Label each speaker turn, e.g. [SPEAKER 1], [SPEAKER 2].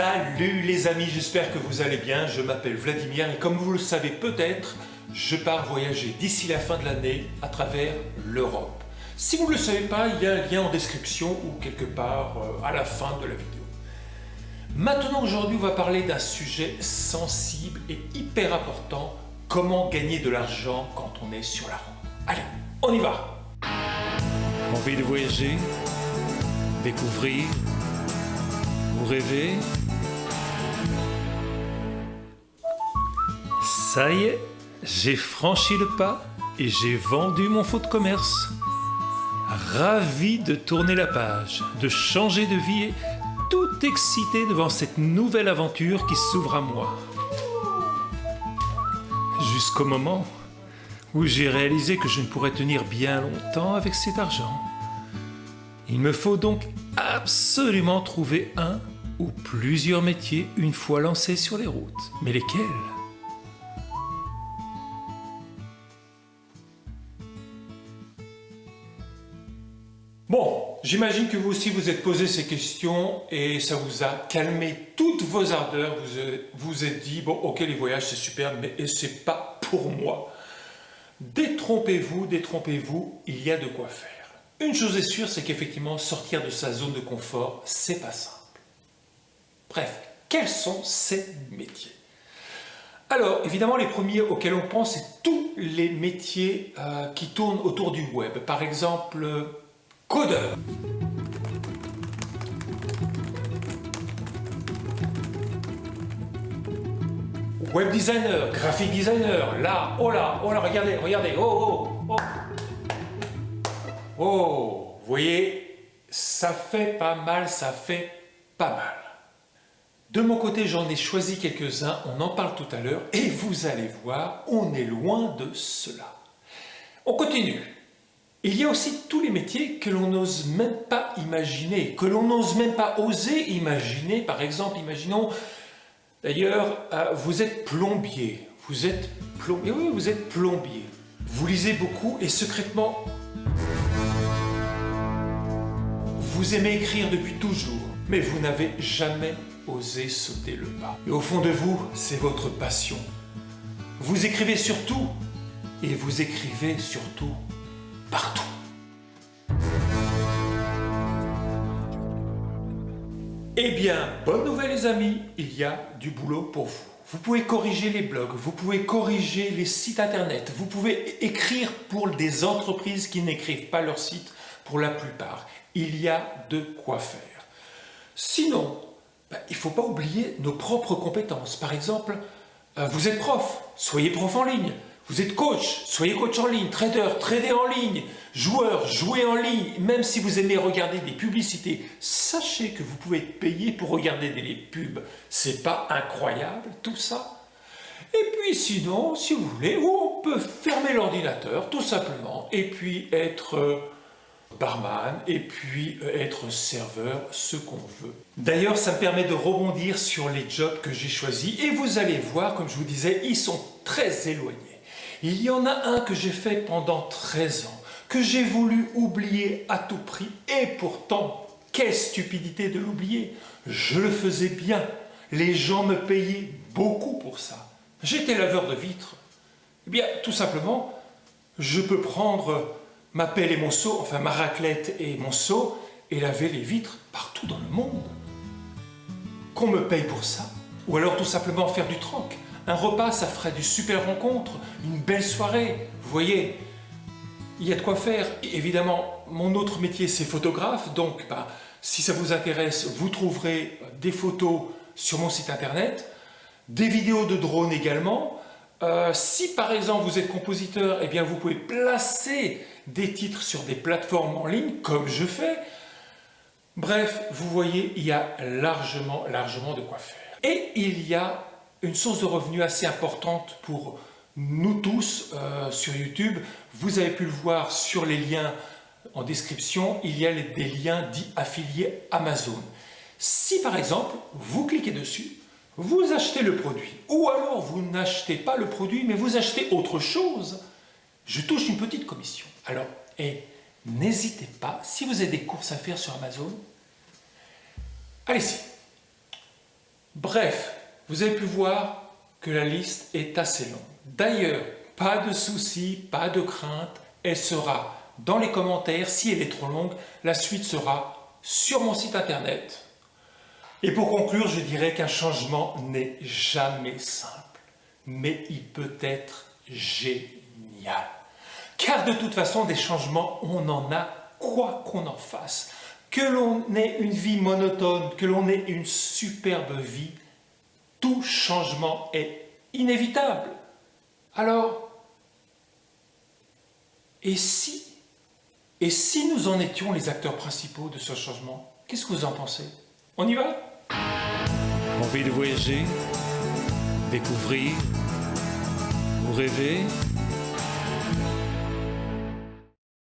[SPEAKER 1] Salut les amis, j'espère que vous allez bien. Je m'appelle Vladimir et comme vous le savez peut-être, je pars voyager d'ici la fin de l'année à travers l'Europe. Si vous ne le savez pas, il y a un lien en description ou quelque part à la fin de la vidéo. Maintenant, aujourd'hui, on va parler d'un sujet sensible et hyper important. Comment gagner de l'argent quand on est sur la route. Allez, on y va!
[SPEAKER 2] Envie de voyager, découvrir, ou rêver? Ça y est, j'ai franchi le pas et j'ai vendu mon fonds de commerce. Ravi de tourner la page, de changer de vie et tout excité devant cette nouvelle aventure qui s'ouvre à moi. Jusqu'au moment où j'ai réalisé que je ne pourrais tenir bien longtemps avec cet argent. Il me faut donc absolument trouver un ou plusieurs métiers une fois lancés sur les routes. Mais lesquels ?
[SPEAKER 1] Bon, j'imagine que vous aussi vous êtes posé ces questions et ça vous a calmé toutes vos ardeurs. Vous êtes dit, bon ok les voyages c'est super, mais c'est pas pour moi. Détrompez-vous, il y a de quoi faire. Une chose est sûre, c'est qu'effectivement sortir de sa zone de confort, c'est pas simple. Bref, quels sont ces métiers ? Alors, évidemment, les premiers auxquels on pense, c'est tous les métiers qui tournent autour du web. Par exemple, codeur. Web designer, graphic designer, là, regardez, oh, vous voyez, ça fait pas mal. De mon côté, j'en ai choisi quelques-uns, on en parle tout à l'heure, et vous allez voir, on est loin de cela. On continue. Il y a aussi tous les métiers que l'on n'ose même pas imaginer, que l'on n'ose même pas oser imaginer. Par exemple, imaginons, d'ailleurs, vous êtes plombier. Oui, vous êtes plombier. Vous lisez beaucoup et secrètement, vous aimez écrire depuis toujours, mais vous n'avez jamais osé sauter le pas. Et au fond de vous, c'est votre passion. Vous écrivez surtout, et vous écrivez surtout partout. Eh bien, bonne nouvelle les amis, il y a du boulot pour vous. Vous pouvez corriger les blogs, vous pouvez corriger les sites internet, vous pouvez écrire pour des entreprises qui n'écrivent pas leur site pour la plupart. Il y a de quoi faire. Sinon, il ne faut pas oublier nos propres compétences. Par exemple, vous êtes prof, soyez prof en ligne. Vous êtes coach, soyez coach en ligne. Trader, tradez en ligne. Joueur, jouez en ligne. Même si vous aimez regarder des publicités, sachez que vous pouvez être payé pour regarder des pubs. C'est pas incroyable tout ça? Et puis sinon, si vous voulez, on peut fermer l'ordinateur tout simplement et puis être barman et puis être serveur, ce qu'on veut. D'ailleurs, ça me permet de rebondir sur les jobs que j'ai choisis et vous allez voir, comme je vous disais, ils sont très éloignés. Il y en a un que j'ai fait pendant 13 ans, que j'ai voulu oublier à tout prix et pourtant, quelle stupidité de l'oublier. Je le faisais bien, les gens me payaient beaucoup pour ça. J'étais laveur de vitres. Eh bien, tout simplement, je peux prendre ma pelle et mon seau, enfin ma raclette et mon seau, et laver les vitres partout dans le monde. Qu'on me paye pour ça, ou alors tout simplement faire du troc. Un repas, ça ferait du super rencontre, une belle soirée. Vous voyez, il y a de quoi faire. Et évidemment, mon autre métier, c'est photographe, donc si ça vous intéresse, vous trouverez des photos sur mon site internet, des vidéos de drone également. Si par exemple vous êtes compositeur, eh bien vous pouvez placer des titres sur des plateformes en ligne, comme je fais. Bref, vous voyez, il y a largement de quoi faire. Et il y a une source de revenus assez importante pour nous tous sur YouTube. Vous avez pu le voir sur les liens en description, il y a des liens dits affiliés Amazon. Si par exemple, vous cliquez dessus, vous achetez le produit, ou alors vous n'achetez pas le produit, mais vous achetez autre chose, je touche une petite commission. Alors, n'hésitez pas, si vous avez des courses à faire sur Amazon, allez-y. Bref, vous avez pu voir que la liste est assez longue. D'ailleurs, pas de soucis, pas de crainte, elle sera dans les commentaires. Si elle est trop longue, la suite sera sur mon site internet. Et pour conclure, je dirais qu'un changement n'est jamais simple, mais il peut être génial. Car de toute façon, des changements, on en a quoi qu'on en fasse. Que l'on ait une vie monotone, que l'on ait une superbe vie, tout changement est inévitable. Alors, et si nous en étions les acteurs principaux de ce changement, qu'est-ce que vous en pensez? On y va?
[SPEAKER 2] Envie de voyager, découvrir, ou rêver?